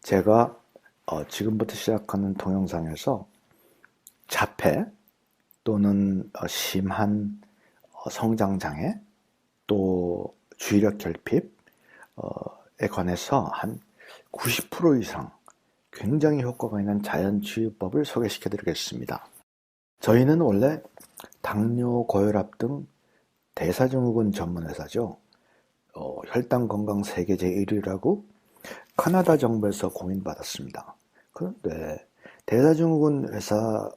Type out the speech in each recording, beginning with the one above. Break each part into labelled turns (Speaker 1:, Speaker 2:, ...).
Speaker 1: 제가 지금부터 시작하는 동영상에서 자폐 또는 심한 성장장애 또 주의력 결핍에 관해서 한 90% 이상 굉장히 효과가 있는 자연치유법을 소개시켜 드리겠습니다. 저희는 원래 당뇨, 고혈압 등 대사증후군 전문회사죠. 혈당 건강 세계 제1위라고 카나다 정부에서 공인받았습니다. 그런데 대사증후군 회사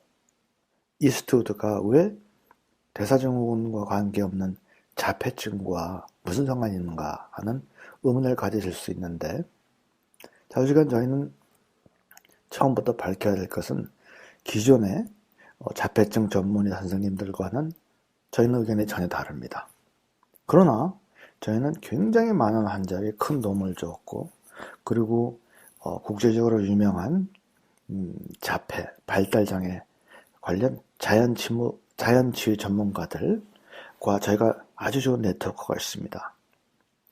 Speaker 1: 이스트우드가 왜 대사증후군과 관계없는 자폐증과 무슨 상관이 있는가 하는 의문을 가지실 수 있는데, 좌우지간 저희는 처음부터 밝혀야 될 것은 기존의 자폐증 전문의 선생님들과는 저희는 의견이 전혀 다릅니다. 그러나 저희는 굉장히 많은 환자에게 큰 도움을 주었고, 그리고 국제적으로 유명한 자폐, 발달장애 관련 자연치유 전문가들과 저희가 아주 좋은 네트워크가 있습니다.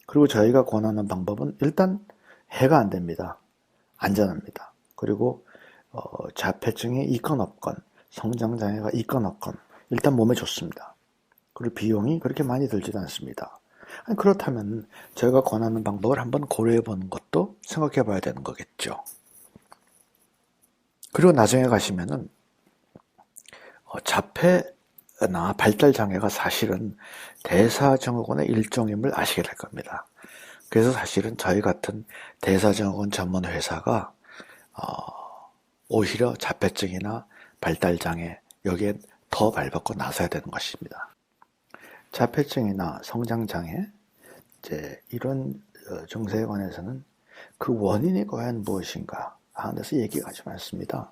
Speaker 1: 그리고 저희가 권하는 방법은 일단 해가 안 됩니다. 안전합니다. 그리고 자폐증이 있건 없건, 성장장애가 있건 없건 일단 몸에 좋습니다. 그리고 비용이 그렇게 많이 들지도 않습니다. 그렇다면 저희가 권하는 방법을 한번 고려해 보는 것도 생각해 봐야 되는 거겠죠. 그리고 나중에 가시면은 자폐나 발달장애가 사실은 대사증후군의 일종임을 아시게 될 겁니다. 그래서 사실은 저희 같은 대사증후군 전문 회사가 오히려 자폐증이나 발달장애 여기에 더 발벗고 나서야 되는 것입니다. 자폐증이나 성장장애 이런 증세에 관해서는 그 원인이 과연 무엇인가 하는 데서 얘기가 아주 많습니다.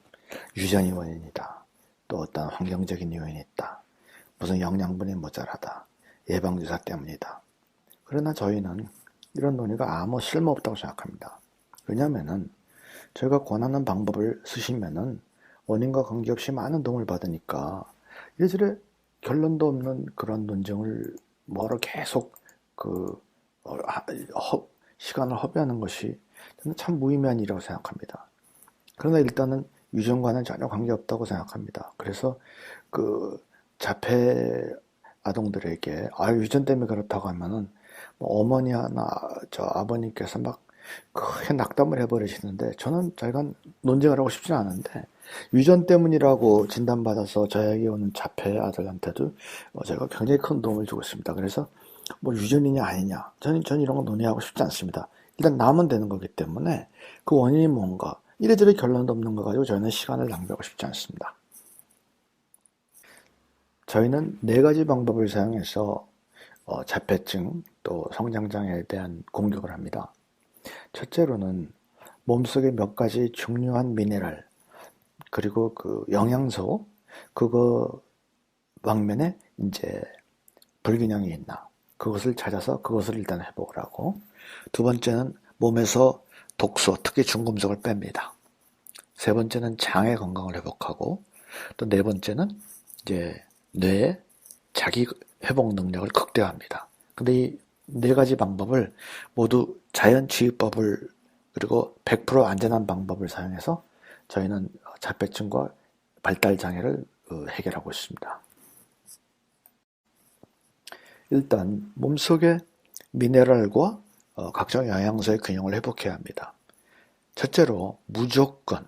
Speaker 1: 유전이 원인이다. 또 어떤 환경적인 요인이 있다. 무슨 영양분이 모자라다. 예방주사 때문이다. 그러나 저희는 이런 논의가 아무 쓸모없다고 생각합니다. 왜냐하면은 저희가 권하는 방법을 쓰시면은 원인과 관계없이 많은 도움을 받으니까 이래저래 결론도 없는 그런 논쟁을 뭐로 계속 시간을 허비하는 것이 저는 참 무의미한 일이라고 생각합니다. 그러나 일단은 유전과는 전혀 관계없다고 생각합니다. 그래서 자폐 아동들에게 유전 때문에 그렇다고 하면은 어머니나 아버님께서 막 크게 낙담을 해버리시는데, 저는 저희가 논쟁을 하고 싶지는 않은데 유전 때문이라고 진단받아서 저에게 오는 자폐 아들한테도 제가 굉장히 큰 도움을 주고 있습니다. 그래서 유전이냐 아니냐 저는 이런 거 논의하고 싶지 않습니다. 일단 나면 되는 거기 때문에 그 원인이 뭔가 이래저래 결론도 없는 거 가지고 저희는 시간을 낭비하고 싶지 않습니다. 저희는 4가지 방법을 사용해서 자폐증 또 성장장애에 대한 공격을 합니다. 첫째로는 몸속에 몇 가지 중요한 미네랄 그리고 영양소 그거 방면에 불균형이 있나 그것을 찾아서 그것을 일단 회복을 하고, 두 번째는 몸에서 독소, 특히 중금속을 뺍니다. 세 번째는 장의 건강을 회복하고, 또 네 번째는 뇌의 자기 회복 능력을 극대화합니다. 근데 이 4가지 방법을 모두 자연치유법을 그리고 100% 안전한 방법을 사용해서 저희는 자폐증과 발달장애를 해결하고 있습니다. 일단 몸속의 미네랄과 각종 영양소의 균형을 회복해야 합니다. 첫째로 무조건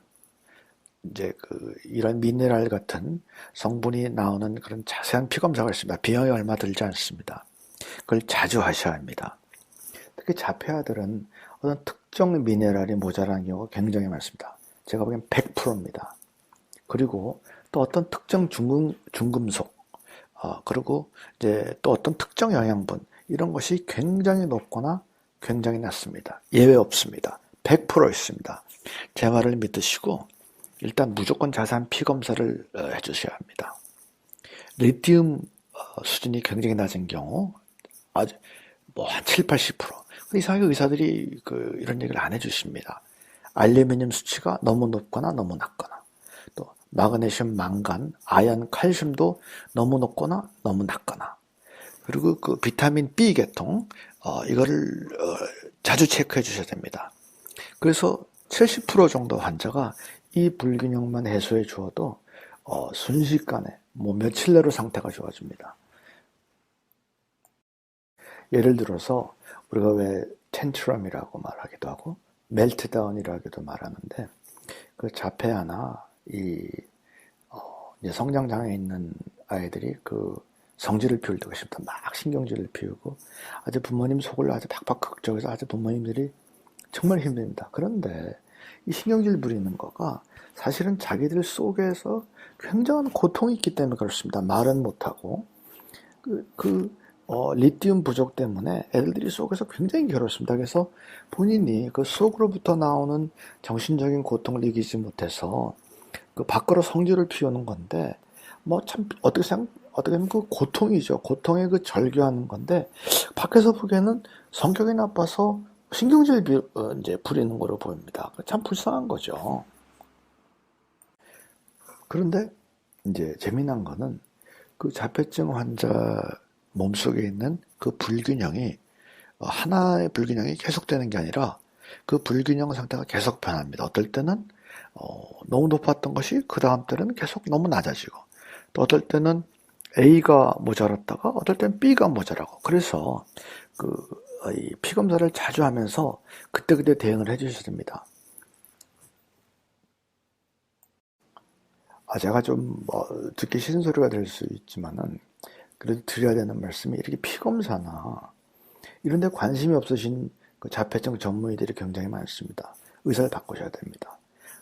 Speaker 1: 이런 미네랄 같은 성분이 나오는 그런 자세한 피검사가 있습니다. 비용이 얼마 들지 않습니다. 그걸 자주 하셔야 합니다. 특히 자폐아들은 어떤 특정 미네랄이 모자라는 경우가 굉장히 많습니다. 제가 보기엔 100%입니다. 그리고 또 어떤 특정 중금속, 그리고 또 어떤 특정 영양분, 이런 것이 굉장히 높거나 굉장히 낮습니다. 예외 없습니다. 100% 있습니다. 제 말을 믿으시고 일단 무조건 자세한 피검사를 해주셔야 합니다. 리튬 수준이 굉장히 낮은 경우 아주 한 7-80%. 이상하게 의사들이 이런 얘기를 안 해주십니다. 알루미늄 수치가 너무 높거나 너무 낮거나, 또 마그네슘, 망간, 아연, 칼슘도 너무 높거나 너무 낮거나, 그리고 비타민 B 계통 이거를 자주 체크해 주셔야 됩니다. 그래서 70% 정도 환자가 이 불균형만 해소해 주어도 순식간에 며칠 내로 상태가 좋아집니다. 예를 들어서 우리가 왜 텐트럼이라고 말하기도 하고 멜트다운이라고도 말하는데, 그 자폐아나 이제 성장 장애 있는 아이들이 그 성질을 피울 때가 싶다. 막 신경질을 피우고 아주 부모님 속을 아주 팍팍 걱정해서 아주 부모님들이 정말 힘듭니다. 그런데 이 신경질 부리는 거가 사실은 자기들 속에서 굉장한 고통이 있기 때문에 그렇습니다. 말은 못하고 리튬 부족 때문에 애들이 속에서 굉장히 괴롭습니다. 그래서 본인이 그 속으로부터 나오는 정신적인 고통을 이기지 못해서 그 밖으로 성질을 피우는 건데, 참 어떻게 보면 그 고통이죠. 고통에 그 절규하는 건데, 밖에서 보기에는 성격이 나빠서 신경질 이제 부리는 거로 보입니다. 참 불쌍한 거죠. 그런데 이제 재미난 거는 그 자폐증 환자 몸속에 있는 그 불균형이 하나의 불균형이 계속되는 게 아니라 그 불균형 상태가 계속 변합니다. 어떨 때는 너무 높았던 것이 그 다음 때는 계속 너무 낮아지고, 또 어떨 때는 A가 모자랐다가 어떨 때는 B가 모자라고. 그래서 이 피검사를 자주 하면서 그때그때 대응을 해주셔야 됩니다. 제가 좀 듣기 싫은 소리가 될 수 있지만은 그래도 드려야 되는 말씀이, 이렇게 피검사나 이런 데 관심이 없으신 그 자폐증 전문의들이 굉장히 많습니다. 의사를 바꾸셔야 됩니다.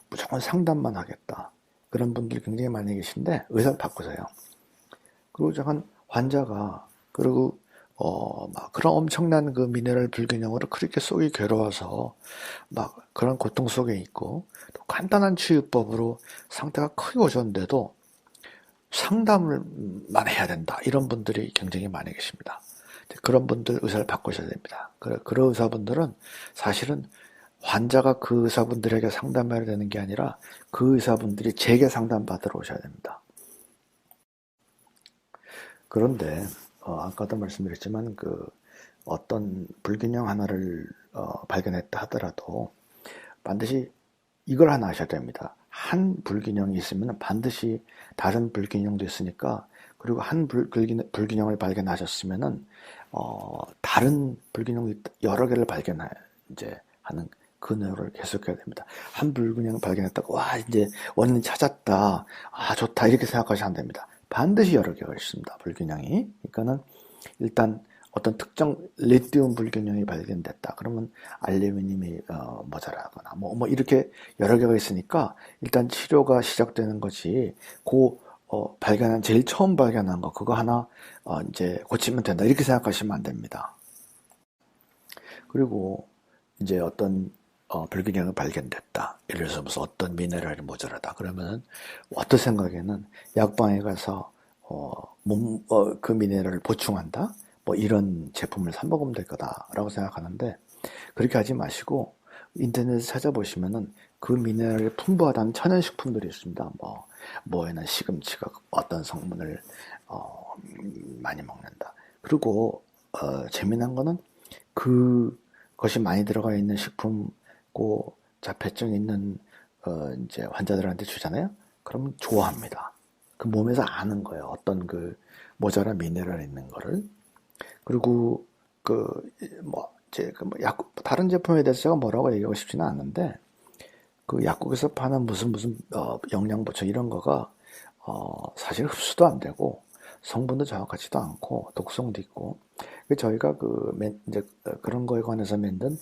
Speaker 1: 무조건 상담만 하겠다, 그런 분들이 굉장히 많이 계신데 의사를 바꾸세요. 그리고 잠깐 환자가 막 그런 엄청난 그 미네랄 불균형으로 그렇게 속이 괴로워서 막 그런 고통 속에 있고, 또 간단한 치유법으로 상태가 크게 오셨는데도 상담을만 해야 된다, 이런 분들이 굉장히 많이 계십니다. 그런 분들 의사를 바꾸셔야 됩니다. 그런 의사분들은 사실은 환자가 그 의사분들에게 상담해야 되는 게 아니라 그 의사분들이 제게 상담받으러 오셔야 됩니다. 그런데 아까도 말씀드렸지만 어떤 불균형 하나를 발견했다 하더라도 반드시 이걸 하나 하셔야 됩니다. 한 불균형이 있으면 반드시 다른 불균형도 있으니까, 그리고 한 불균형을 발견하셨으면은 다른 불균형 여러 개를 이제 하는 그 노력을 계속해야 됩니다. 한 불균형 발견했다고 이제 원인 찾았다, 좋다, 이렇게 생각하시면 안 됩니다. 반드시 여러 개가 있습니다, 불균형이. 그러니까는 일단 어떤 특정 리튬 불균형이 발견됐다, 그러면 알루미늄이 모자라거나 이렇게 여러 개가 있으니까 일단 치료가 시작되는 거지, 제일 처음 발견한 거 그거 하나 이제 고치면 된다, 이렇게 생각하시면 안 됩니다. 그리고 이제 어떤 불균형이 발견됐다, 예를 들어서 무슨 어떤 미네랄이 모자라다, 그러면 어떤 생각에는 약방에 가서 그 미네랄을 보충한다, 이런 제품을 사 먹으면 될 거다라고 생각하는데, 그렇게 하지 마시고 인터넷에 찾아보시면은 그 미네랄이 풍부하다는 천연식품들이 있습니다. 뭐에는 시금치가 어떤 성분을 많이 먹는다. 그리고 재미난 거는 그것이 많이 들어가 있는 식품 자폐증 있는 이제 환자들한테 주잖아요. 그러면 좋아합니다. 그 몸에서 아는 거예요, 어떤 그 모자란 미네랄 있는 거를. 그리고 다른 제품에 대해서 제가 뭐라고 얘기하고 싶지는 않은데, 그 약국에서 파는 무슨 영양 보충 이런 거가 사실 흡수도 안 되고 성분도 정확하지도 않고 독성도 있고, 저희가 이제 그런 거에 관해서 만든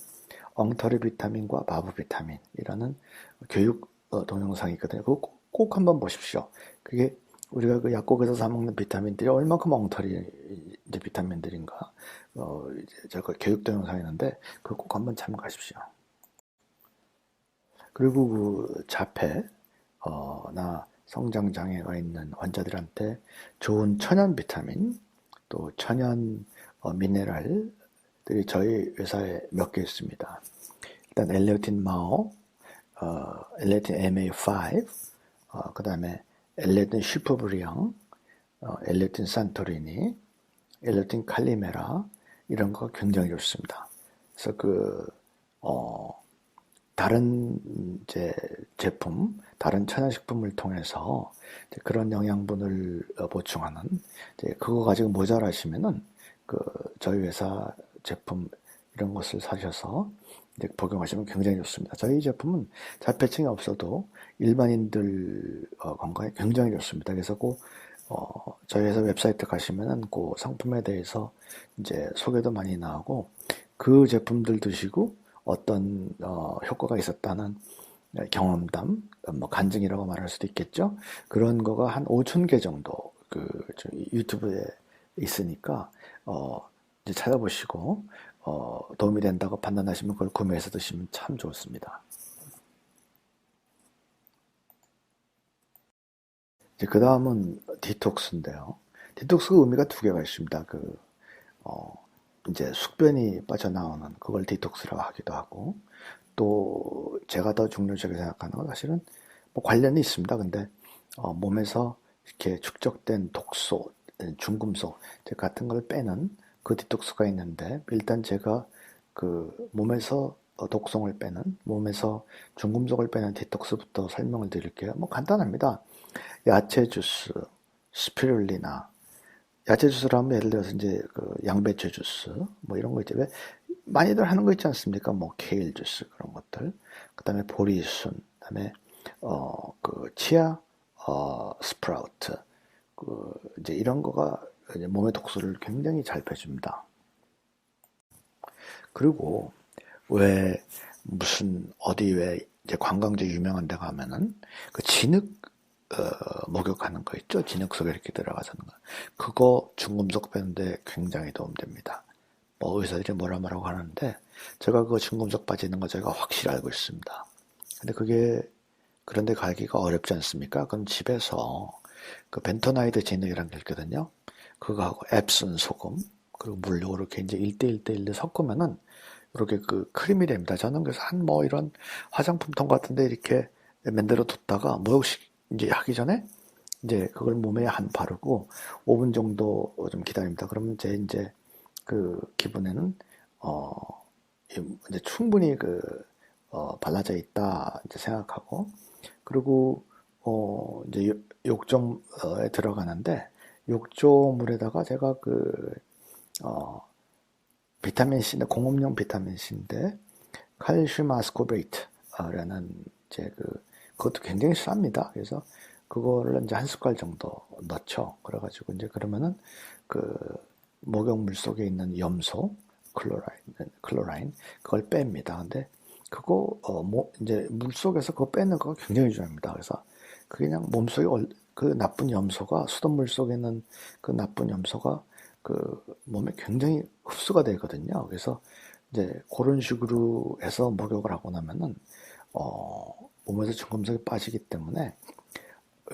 Speaker 1: 엉터리 비타민과 바보 비타민이라는 교육 동영상이 있거든요. 그거 꼭 한번 보십시오. 그게 우리가 그 약국에서 사 먹는 비타민들이 얼만큼 엉터리 이제 비타민들인가, 이제 저거 교육 동영상이 있는데 그거 꼭 한번 참고하십시오. 그리고 그 자폐 나 성장 장애가 있는 환자들한테 좋은 천연 비타민, 또 천연 미네랄들이 저희 회사에 몇 개 있습니다. 일단 엘레오틴 마오, 엘레오틴 MA5, 그 다음에 엘레오틴 슈퍼브리앙, 엘레오틴 산토리니, 엘레오틴 칼리메라, 이런 거 굉장히 좋습니다. 그래서 다른 이제 제품, 다른 천연식품을 통해서 이제 그런 영양분을 보충하는 이제 그거 가지고 모자라시면은 그 저희 회사 제품 이런 것을 사셔서 이제 복용하시면 굉장히 좋습니다. 저희 제품은 자폐증이 없어도 일반인들 건강에 굉장히 좋습니다. 그래서 저희 회사 웹사이트 가시면은 그 상품에 대해서 이제 소개도 많이 나오고 그 제품들 드시고 어떤 효과가 있었다는 경험담, 뭐 간증이라고 말할 수도 있겠죠. 그런 거가 한 5천 개 정도 그 유튜브에 있으니까 이제 찾아보시고 도움이 된다고 판단하시면 그걸 구매해서 드시면 참 좋습니다. 이제 그 다음은 디톡스인데요. 디톡스가 의미가 두 개가 있습니다. 어, 이제 숙변이 빠져나오는 그걸 디톡스라고 하기도 하고, 또 제가 더 중요하게 생각하는 건 사실은 뭐 관련이 있습니다. 근데 몸에서 이렇게 축적된 독소, 중금속 같은 걸 빼는 그 디톡스가 있는데, 일단 제가 그 몸에서 독성을 빼는, 몸에서 중금속을 빼는 디톡스부터 설명을 드릴게요. 뭐 간단합니다. 야채 주스, 스피룰리나, 야채 주스를 하면 예를 들어서 이제 그 양배추 주스, 뭐 이런 거 있죠. 왜 많이들 하는 거 있지 않습니까? 뭐 케일 주스 그런 것들. 그다음에 보리순, 그다음에 그 치아 스프라우트, 그 이제 이런 거가 이제 몸의 독소를 굉장히 잘 빼줍니다. 그리고 왜 무슨 어디 왜 이제 관광지 유명한 데 가면은 그 진흙 목욕하는 거 있죠? 진흙 속에 이렇게 들어가서 하는 거. 그거 중금속 빼는데 굉장히 도움됩니다. 뭐 의사들이 뭐라 말하고 하는데 제가 그거 중금속 빠지는 거 제가 확실히 알고 있습니다. 근데 그게 그런데 가기가 어렵지 않습니까? 그럼 집에서 그 벤토나이드 진흙이라는 게 있거든요. 그거하고 앱슨 소금 그리고 물 이렇게 이제 1대1대1대 섞으면은 이렇게 그 크림이 됩니다. 저는 그래서 한 뭐 이런 화장품통 같은데 이렇게 만들어 뒀다가 목욕식 이제 하기 전에 이제 그걸 몸에 한 바르고 5분 정도 좀 기다립니다. 그러면 이제 그 기분에는 어 이제 충분히 발라져 있다 이제 생각하고 그리고 이제 욕조에 들어가는데 욕조물에다가 제가 어 비타민 C인데 공업용 비타민 C인데 칼슘 아스코베이트라는 이제 그것도 굉장히 쌉니다. 그래서 그거를 이제 한 숟갈 정도 넣죠. 그래가지고 이제 그러면은 그 목욕물 속에 있는 염소 클로라인 그걸 뺍니다. 근데 그거 이제 물 속에서 그거 빼는 거 굉장히 중요합니다. 그래서 그게 그냥 몸속에 그 나쁜 염소가 수돗물 속에 있는 그 나쁜 염소가 그 몸에 굉장히 흡수가 되거든요. 그래서 이제 그런 식으로 해서 목욕을 하고 나면은 몸에서 중금속이 빠지기 때문에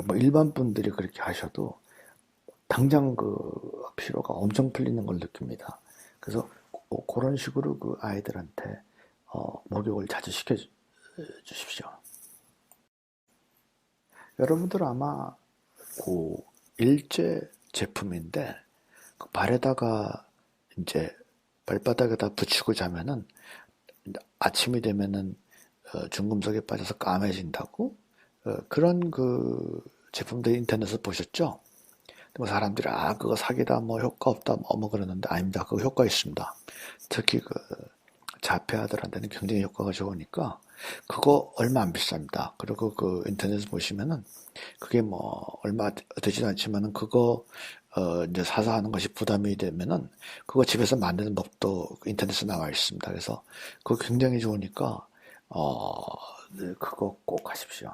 Speaker 1: 뭐 일반 분들이 그렇게 하셔도 당장 그 피로가 엄청 풀리는 걸 느낍니다. 그래서 그런 식으로 그 아이들한테 목욕을 자주 시켜 주십시오. 여러분들 아마 그 일제 제품인데 그 발에다가 이제 발바닥에다 붙이고 자면은 아침이 되면은 중금속에 빠져서 까매진다고 그런 그 제품들 인터넷에서 보셨죠? 뭐 사람들이 그거 사기다 뭐 효과 없다 뭐 그러는데 아닙니다. 그거 효과 있습니다. 특히 그 자폐아들한테는 굉장히 효과가 좋으니까 그거 얼마 안 비쌉니다. 그리고 그 인터넷에 보시면은 그게 뭐 얼마 되지도 않지만은 그거 이제 사서 하는 것이 부담이 되면은 그거 집에서 만드는 법도 인터넷에 나와 있습니다. 그래서 그거 굉장히 좋으니까 네, 그거 꼭 하십시오.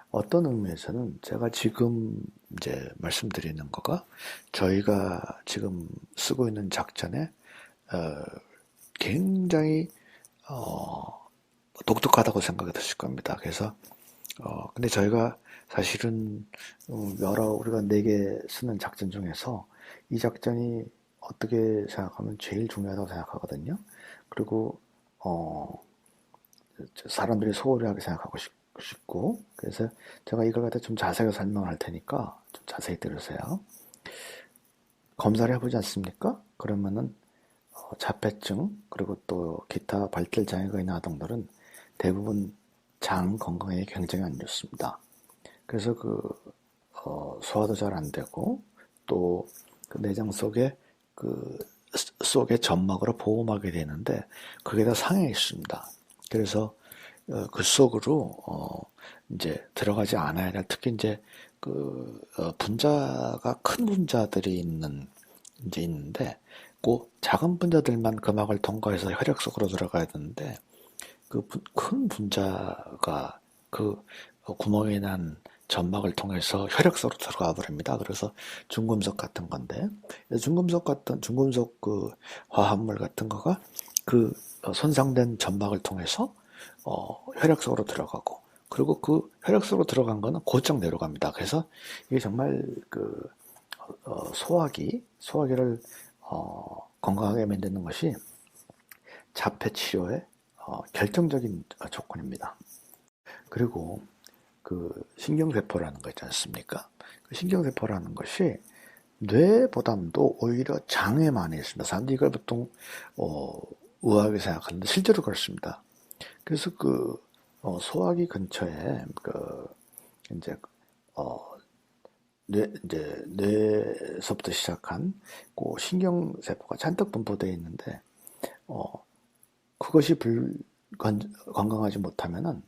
Speaker 1: 어떤 의미에서는 제가 지금 이제 말씀드리는 거가 저희가 지금 쓰고 있는 작전에 굉장히 독특하다고 생각이 드실 겁니다. 그래서 근데 저희가 사실은 여러 우리가 4개 쓰는 작전 중에서 이 작전이 어떻게 생각하면 제일 중요하다고 생각하거든요. 그리고 사람들이 소홀히 하게 생각하고 싶고 그래서 제가 이걸 갖다 좀 자세히 설명할 테니까 좀 자세히 들으세요. 검사를 해보지 않습니까? 그러면은 자폐증 그리고 또 기타 발달 장애가 있는 아동들은 대부분 장 건강에 굉장히 안 좋습니다. 그래서 소화도 잘 안 되고 또 그 내장 속에 속에 점막으로 보호막이 되는데 그게 다 상해 있습니다. 그래서 그 속으로 이제 들어가지 않아야 할 특히 이제 분자가 큰 분자들이 있는데 그 작은 분자들만 그 막을 통과해서 혈액 속으로 들어가야 되는데 그 큰 분자가 구멍이 난 점막을 통해서 혈액 속으로 들어가 버립니다. 그래서 중금속 같은 건데 중금속 화합물 같은 거가 손상된 점막을 통해서 혈액 속으로 들어가고 그리고 그 혈액 속으로 들어간 거는 곧장 내려갑니다. 그래서 이게 정말 소화기를 건강하게 만드는 것이 자폐 치료의 결정적인 조건입니다. 그리고 신경세포라는 거 있지 않습니까? 신경세포라는 것이 뇌보다도 오히려 장에 많이 있습니다. 사람들이 이걸 보통 의아하게 생각하는데 실제로 그렇습니다. 그래서 소화기 근처에 이제 뇌에서부터 시작한 신경세포가 잔뜩 분포되어 있는데 그것이 건강하지 못하면은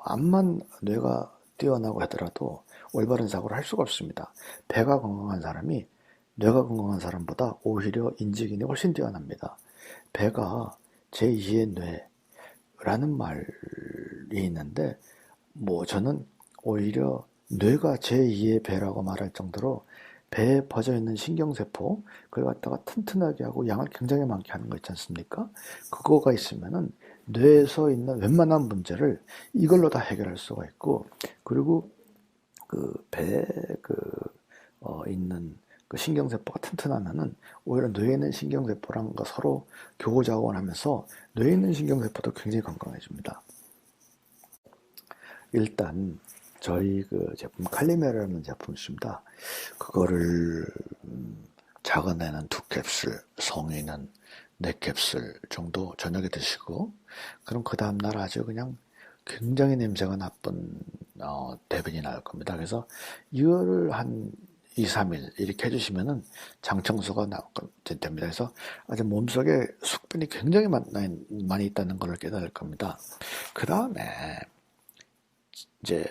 Speaker 1: 암만 뇌가 뛰어나고 하더라도 올바른 사고를 할 수가 없습니다. 배가 건강한 사람이 뇌가 건강한 사람보다 오히려 인지기능이 훨씬 뛰어납니다. 배가 제2의 뇌라는 말이 있는데 저는 오히려 뇌가 제2의 배라고 말할 정도로 배에 퍼져 있는 신경세포 그걸 갖다가 튼튼하게 하고 양을 굉장히 많게 하는 거 있지 않습니까? 그거가 있으면은 뇌에서 있는 웬만한 문제를 이걸로 다 해결할 수가 있고 그리고 배에 있는 신경세포가 튼튼하면은 오히려 뇌에 있는 신경세포랑 서로 교호자원하면서 뇌에 있는 신경세포도 굉장히 건강해집니다. 일단 저희 제품 칼리메라는 제품이 있습니다. 그거를 작은 애는 2캡슐, 성인은 4캡슐 정도 저녁에 드시고 그럼 그 다음날 아주 그냥 굉장히 냄새가 나쁜 대변이 나올 겁니다. 그래서 이거를 한 2, 3일 이렇게 해주시면은 장청소가 됩니다. 그래서 아주 몸속에 숙변이 굉장히 많이 있다는 걸 깨달을 겁니다. 그 다음에 이제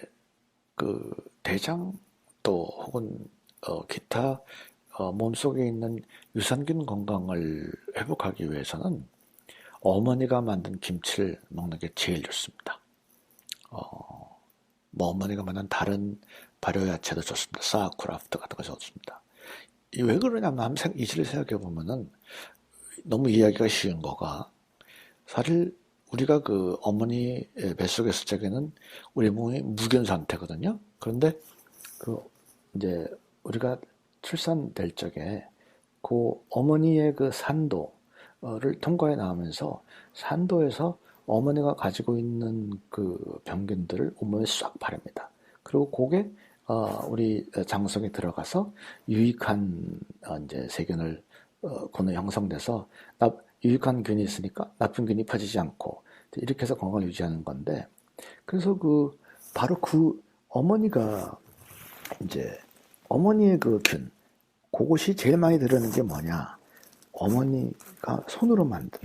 Speaker 1: 대장 또 혹은 기타 몸속에 있는 유산균 건강을 회복하기 위해서는 어머니가 만든 김치를 먹는 게 제일 좋습니다. 어머니가 만든 다른 발효야채도 좋습니다. 사우쿠라프트 같은 거 좋습니다. 왜 그러냐면 이치를 생각해 보면은 너무 이해하기가 쉬운 거가 사실 우리가 어머니 뱃속에 있을 적에는 우리 몸이 무균 상태거든요. 그런데 이제 우리가 출산될 적에 어머니의 산도를 통과해 나오면서 산도에서 어머니가 가지고 있는 병균들을 온몸에 싹 바릅니다. 그리고 그게 우리 장성에 들어가서 유익한 이제 세균을 형성돼서 유익한 균이 있으니까 나쁜 균이 퍼지지 않고 이렇게 해서 건강을 유지하는 건데 그래서 바로 어머니가 이제 어머니의 균 그것이 제일 많이 들어있는 게 뭐냐 어머니가 손으로 만든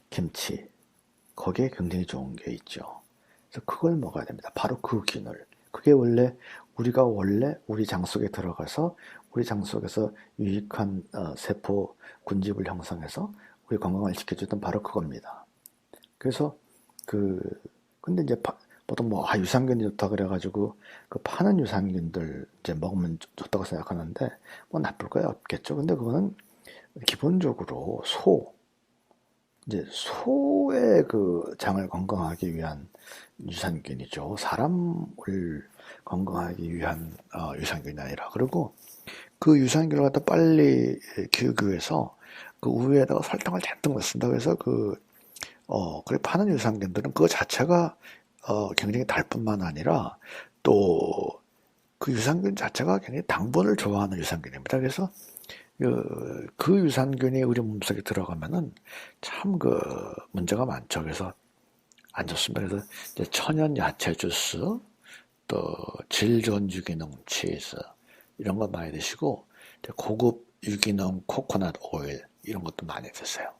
Speaker 1: 김치 거기에 굉장히 좋은 게 있죠. 그래서 그걸 먹어야 됩니다. 바로 균을 그게 우리가 우리 장 속에 들어가서 우리 장 속에서 유익한 세포 군집을 형성해서 우리 건강을 지켜주던 바로 그겁니다. 그래서 근데 이제 보통 유산균이 좋다 그래가지고 파는 유산균들 이제 먹으면 좋다고 생각하는데 나쁠 거야 없겠죠. 근데 그거는 기본적으로 이제 소의 장을 건강하기 위한 유산균이죠. 사람을 건강하기 위한 유산균이 아니라 그리고 유산균을 갖다 빨리 키우기 위해서 우유에다가 설탕을 잔뜩 넣습니다. 그래서 그래 파는 유산균들은 그거 자체가 굉장히 달 뿐만 아니라 또 유산균 자체가 굉장히 당분을 좋아하는 유산균입니다. 그래서 그 유산균이 우리 몸속에 들어가면은 참 문제가 많죠. 그래서 안 좋습니다. 그래서 이제 천연 야채 주스, 또 질 좋은 유기농 치즈 이런 거 많이 드시고 고급 유기농 코코넛 오일 이런 것도 많이 드세요.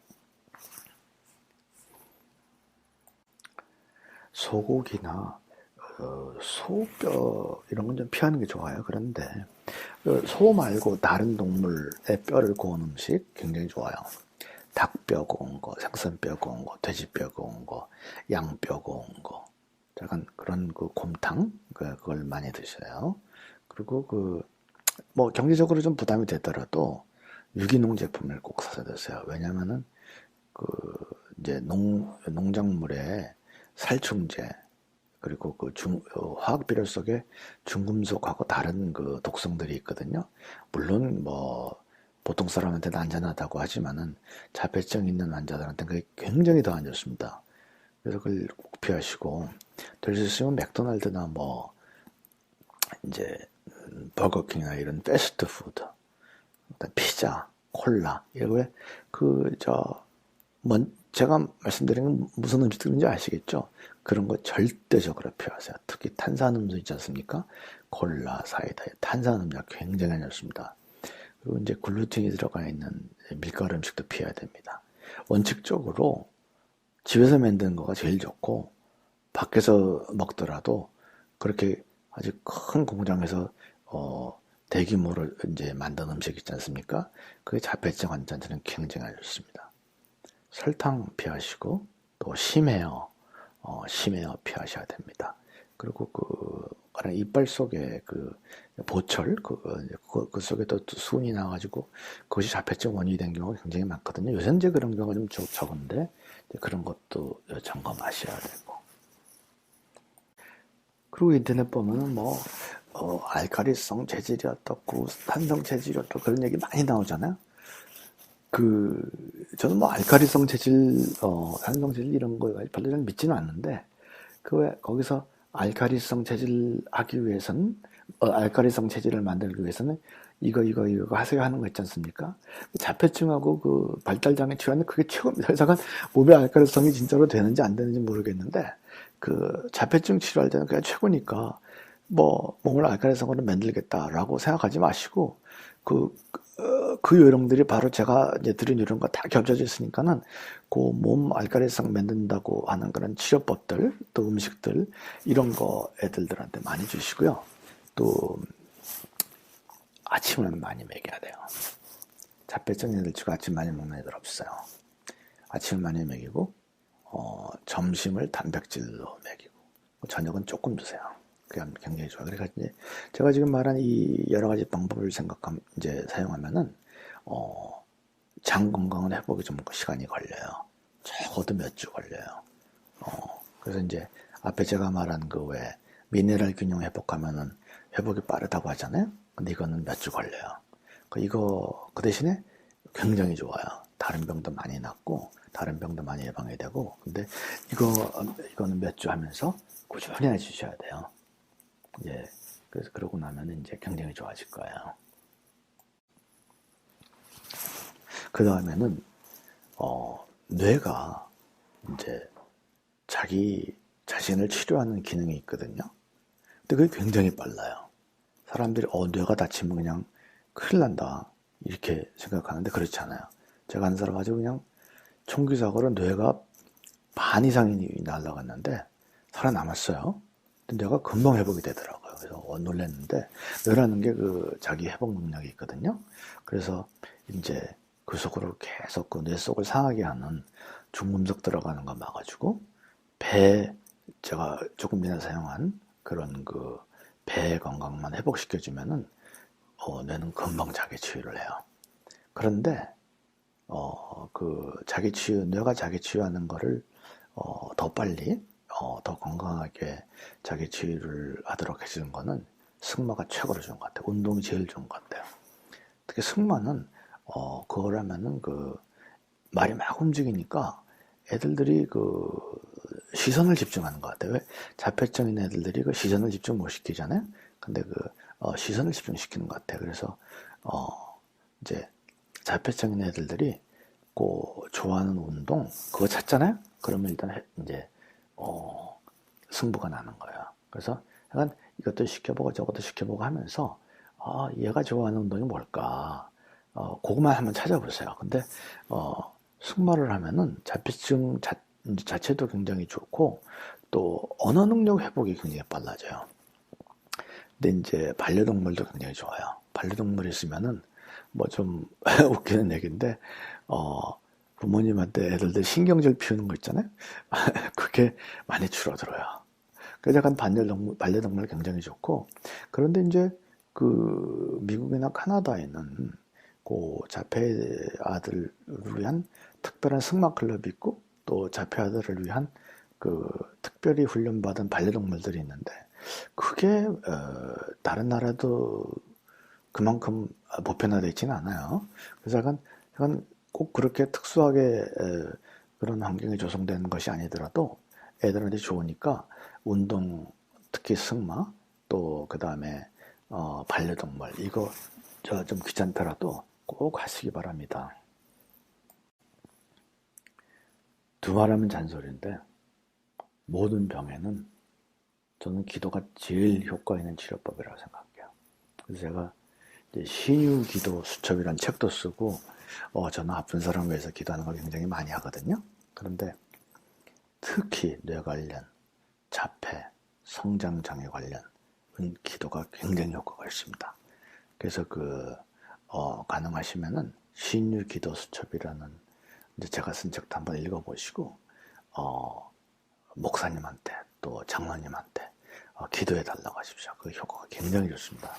Speaker 1: 소고기나 소뼈 이런 건 좀 피하는 게 좋아요. 그런데 소 말고 다른 동물의 뼈를 구운 음식 굉장히 좋아요. 닭뼈 구운 거, 생선뼈 구운 거, 돼지뼈 구운 거, 양뼈 구운 거, 약간 그런 곰탕 그걸 많이 드셔요. 그리고 뭐 경제적으로 좀 부담이 되더라도 유기농 제품을 꼭 사서 드세요. 왜냐면은 이제 농작물에 살충제 그리고 화학 비료 속에 중금속하고 다른 독성들이 있거든요. 물론 뭐 보통 사람한테는 안전하다고 하지만은 자폐증 있는 환자들한테는 그게 굉장히 더 안 좋습니다. 그래서 그걸 꼭 피하시고 될 수 있으면 맥도날드나 뭐 이제 버거킹이나 이런 패스트푸드, 피자, 콜라 이거에 제가 말씀드린 건 무슨 음식들인지 아시겠죠? 그런 거 절대적으로 피하세요. 특히 탄산음료 있지 않습니까? 콜라, 사이다에 탄산음료 굉장히 안 좋습니다. 그리고 이제 글루텐이 들어가 있는 밀가루 음식도 피해야 됩니다. 원칙적으로 집에서 만드는 거가 제일 좋고 밖에서 먹더라도 그렇게 아주 큰 공장에서 대규모로 이제 만든 음식 있지 않습니까? 그게 자폐증 환자한테는 굉장히 안 좋습니다. 설탕 피하시고 또 심해요 피하셔야 됩니다. 그리고 이빨 속에 보철 그 속에 또 수은이 나가지고 그것이 자폐증 원인이 된 경우가 굉장히 많거든요. 요새 이제 그런 경우가 좀 적은데 그런 것도 점검하셔야 되고. 그리고 인터넷 보면은 알카리성 재질이 어떻고 산성 재질이 어떻고 그런 얘기 많이 나오잖아요. 저는 알카리성 재질, 산성 재질 이런 거 별로 잘 믿지는 않는데, 거기서 알카리성 재질 하기 위해서는, 알카리성 재질을 만들기 위해서는 이거 하세요 하는 거 있지 않습니까? 자폐증하고 발달장애 치료하는 그게 최고입니다. 그래서 몸의 알카리성이 진짜로 되는지 안 되는지 모르겠는데, 자폐증 치료할 때는 그게 최고니까, 몸을 알카리성으로 만들겠다라고 생각하지 마시고, 그 요령들이 바로 제가 이제 드린 요령과 다 겹쳐져 있으니까는 몸 알카리성 만든다고 하는 그런 치료법들 또 음식들 이런 거 애들한테 많이 주시고요. 또 아침을 많이 먹여야 돼요. 자폐증 애들 치고 아침 많이 먹는 애들 없어요. 아침을 많이 먹이고 점심을 단백질로 먹이고 저녁은 조금 주세요. 그게 굉장히 좋아요. 그래서 이제 제가 지금 말한 이 여러 가지 방법을 사용하면은 장 건강은 회복이 좀 시간이 걸려요. 적어도 몇 주 걸려요. 그래서 이제 앞에 제가 말한 미네랄 균형 회복하면은 회복이 빠르다고 하잖아요. 근데 이거는 몇 주 걸려요. 그 대신에 굉장히 좋아요. 다른 병도 많이 낫고 다른 병도 많이 예방이 되고. 근데 이거는 몇 주 하면서 꾸준히 해주셔야 돼요. 예. 그래서 그러고 나면 이제 굉장히 좋아질 거예요. 그 다음에는 뇌가 이제 자기 자신을 치료하는 기능이 있거든요. 근데 그게 굉장히 빨라요. 사람들이 뇌가 다치면 그냥 큰일 난다 이렇게 생각하는데 그렇지 않아요. 제가 아는 사람 아주 그냥 총기 사고로 뇌가 반 이상이 날아갔는데 살아남았어요. 근데 뇌가 금방 회복이 되더라고요. 그래서 놀랐는데 뇌라는 게 자기 회복 능력이 있거든요. 그래서 이제 그 속으로 계속 뇌 속을 상하게 하는 중금속 들어가는 거 막아주고 제가 조금 전에 사용한 그런 배 건강만 회복시켜주면은 뇌는 금방 자기 치유를 해요. 그런데 뇌가 자기 치유하는 거를 더 빨리 더 건강하게 자기 치유를 하도록 해주는 거는 승마가 최고로 좋은 것 같아요. 운동이 제일 좋은 것 같아요. 특히 승마는 그걸 하면은 말이 막 움직이니까 애들들이 시선을 집중하는 것 같아요. 왜? 자폐증 있는 애들들이 시선을 집중 못 시키잖아요. 근데 시선을 집중시키는 것 같아요. 그래서 이제 자폐적인 애들들이 좋아하는 운동 그거 찾잖아요. 그러면 일단 이제 승부가 나는 거예요. 그래서 약간 이것도 시켜보고 저것도 시켜보고 하면서 얘가 좋아하는 운동이 뭘까? 그것만 한번 찾아보세요. 근데 승마를 하면은 자폐증 자체도 굉장히 좋고 또 언어 능력 회복이 굉장히 빨라져요. 근데 이제 반려동물도 굉장히 좋아요. 반려동물이 있으면은 뭐 좀 웃기는 얘기인데 부모님한테 애들들 신경질 피우는 거 있잖아요. 그게 많이 줄어들어요. 그래서 약간 반려동물 굉장히 좋고 그런데 이제 그 미국이나 카나다에는 그 자폐 아들을 위한 특별한 승마 클럽이 있고 또 자폐 아들을 위한 그 특별히 훈련받은 반려동물들이 있는데 그게 다른 나라도 그만큼 보편화되어 있지는 않아요. 그래서 약간 꼭 그렇게 특수하게 그런 환경이 조성되는 것이 아니더라도 애들한테 좋으니까 운동, 특히 승마, 또 그 다음에 반려동물 이거 좀 귀찮더라도 꼭 하시기 바랍니다. 두말하면 잔소리인데 모든 병에는 저는 기도가 제일 효과 있는 치료법이라고 생각해요. 그래서 제가 이제 신유기도 수첩이라는 책도 쓰고 저는 아픈 사람을 위해서 기도하는 걸 굉장히 많이 하거든요. 그런데 특히 뇌 관련, 자폐, 성장장애 관련 기도가 굉장히 효과가 있습니다. 그래서 가능하시면은 신유기도 수첩이라는 이제 제가 쓴 책도 한번 읽어보시고 목사님한테 또 장로님한테 기도해 달라고 하십시오. 그 효과가 굉장히 좋습니다.